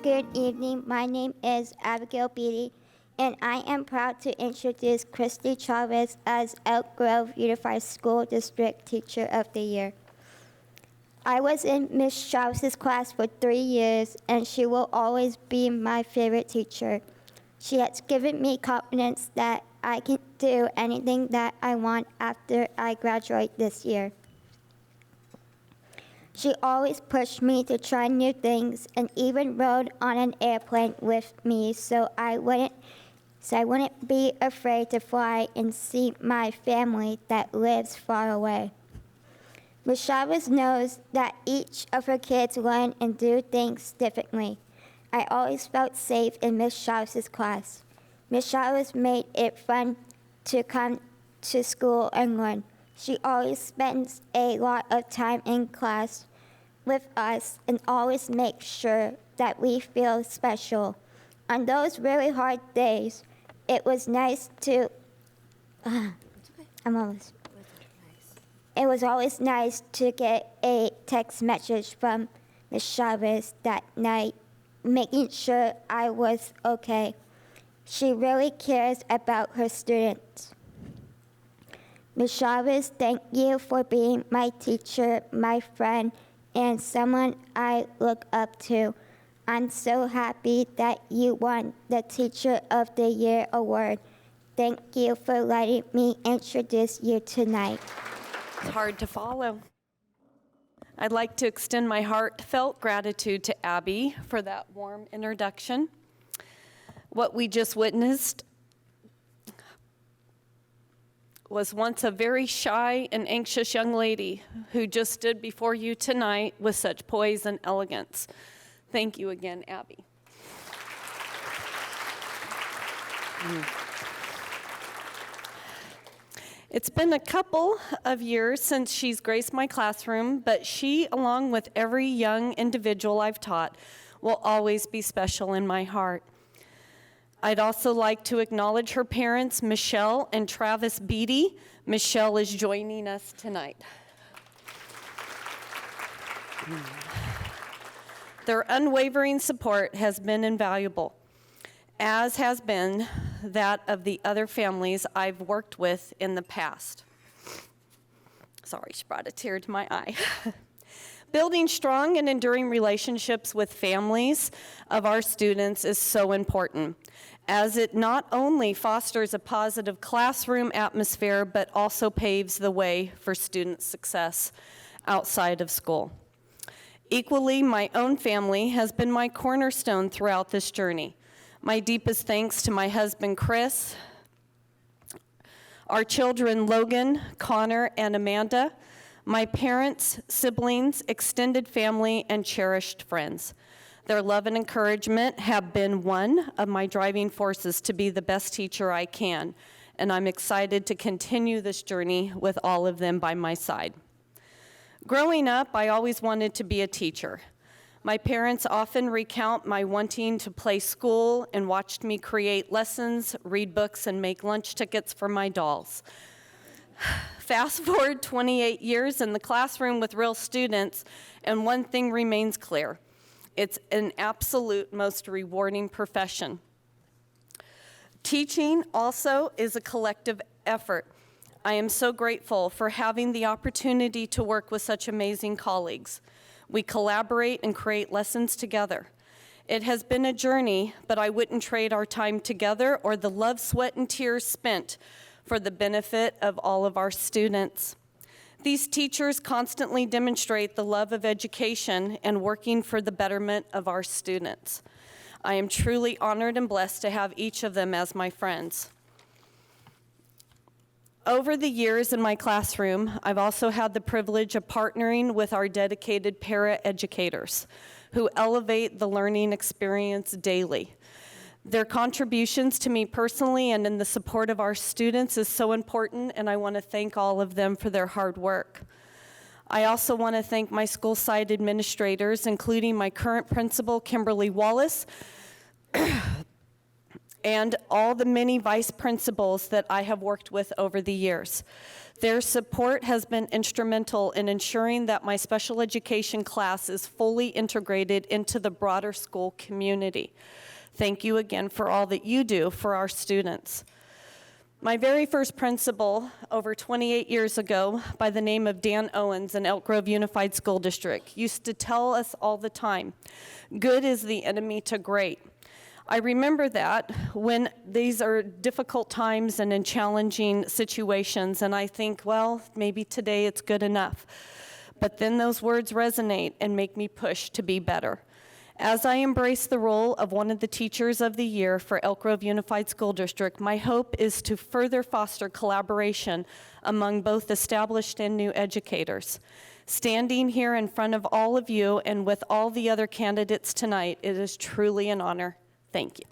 Good evening. My name is Abigail Beatty, and I am proud to introduce Kristin Chavez as Elk Grove Unified School District Teacher of the Year. I was in Ms. Chavez's class for 3 years, and she will always be my favorite teacher. She has given me confidence that I can do anything that I want after I graduate this year. She always pushed me to try new things and even rode on an airplane with me so I wouldn't be afraid to fly and see my family that lives far away. Ms. Chavez knows that each of her kids learn and do things differently. I always felt safe in Ms. Chavez's class. Ms. Chavez made it fun to come to school and learn. She always spends a lot of time in class with us and always makes sure that we feel special. On those really hard days, it was nice to, It was always nice to get a text message from Ms. Chavez that night, making sure I was okay. She really cares about her students. Ms. Chavez, thank you for being my teacher, my friend, and someone I look up to. I'm so happy that you won the Teacher of the Year award. Thank you for letting me introduce you tonight. It's hard to follow. I'd like to extend my heartfelt gratitude to Abby for that warm introduction. What we just witnessed was once a very shy and anxious young lady who just stood before you tonight with such poise and elegance. Thank you again, Abby. It's been a couple of years since she's graced my classroom, but she, along with every young individual I've taught, will always be special in my heart. I'd also like to acknowledge her parents, Michelle and Travis Beatty. Michelle is joining us tonight. Their unwavering support has been invaluable, as has been that of the other families I've worked with in the past. Sorry, she brought a tear to my eye. Building strong and enduring relationships with families of our students is so important, as it not only fosters a positive classroom atmosphere, but also paves the way for student success outside of school. Equally, my own family has been my cornerstone throughout this journey. My deepest thanks to my husband, Chris, our children, Logan, Connor, and Amanda, my parents, siblings, extended family, and cherished friends. Their love and encouragement have been one of my driving forces to be the best teacher I can, and I'm excited to continue this journey with all of them by my side. Growing up, I always wanted to be a teacher. My parents often recount my wanting to play school and watched me create lessons, read books, and make lunch tickets for my dolls. Fast forward 28 years in the classroom with real students, and one thing remains clear. It's an absolute most rewarding profession. Teaching also is a collective effort. I am so grateful for having the opportunity to work with such amazing colleagues. We collaborate and create lessons together. It has been a journey, but I wouldn't trade our time together or the love, sweat, and tears spent for the benefit of all of our students. These teachers constantly demonstrate the love of education and working for the betterment of our students. I am truly honored and blessed to have each of them as my friends. Over the years in my classroom, I've also had the privilege of partnering with our dedicated para-educators who elevate the learning experience daily. Their contributions to me personally and in the support of our students is so important, and I want to thank all of them for their hard work. I also want to thank my school site administrators, including my current principal, Kimberly Wallace, and all the many vice principals that I have worked with over the years. Their support has been instrumental in ensuring that my special education class is fully integrated into the broader school community. Thank you again for all that you do for our students. My very first principal, over 28 years ago, by the name of Dan Owens in Elk Grove Unified School District, used to tell us all the time, good is the enemy to great. I remember that when these are difficult times and in challenging situations, and I think, well, maybe today it's good enough. But then those words resonate and make me push to be better. As I embrace the role of one of the Teachers of the Year for Elk Grove Unified School District, my hope is to further foster collaboration among both established and new educators. Standing here in front of all of you and with all the other candidates tonight, it is truly an honor. Thank you.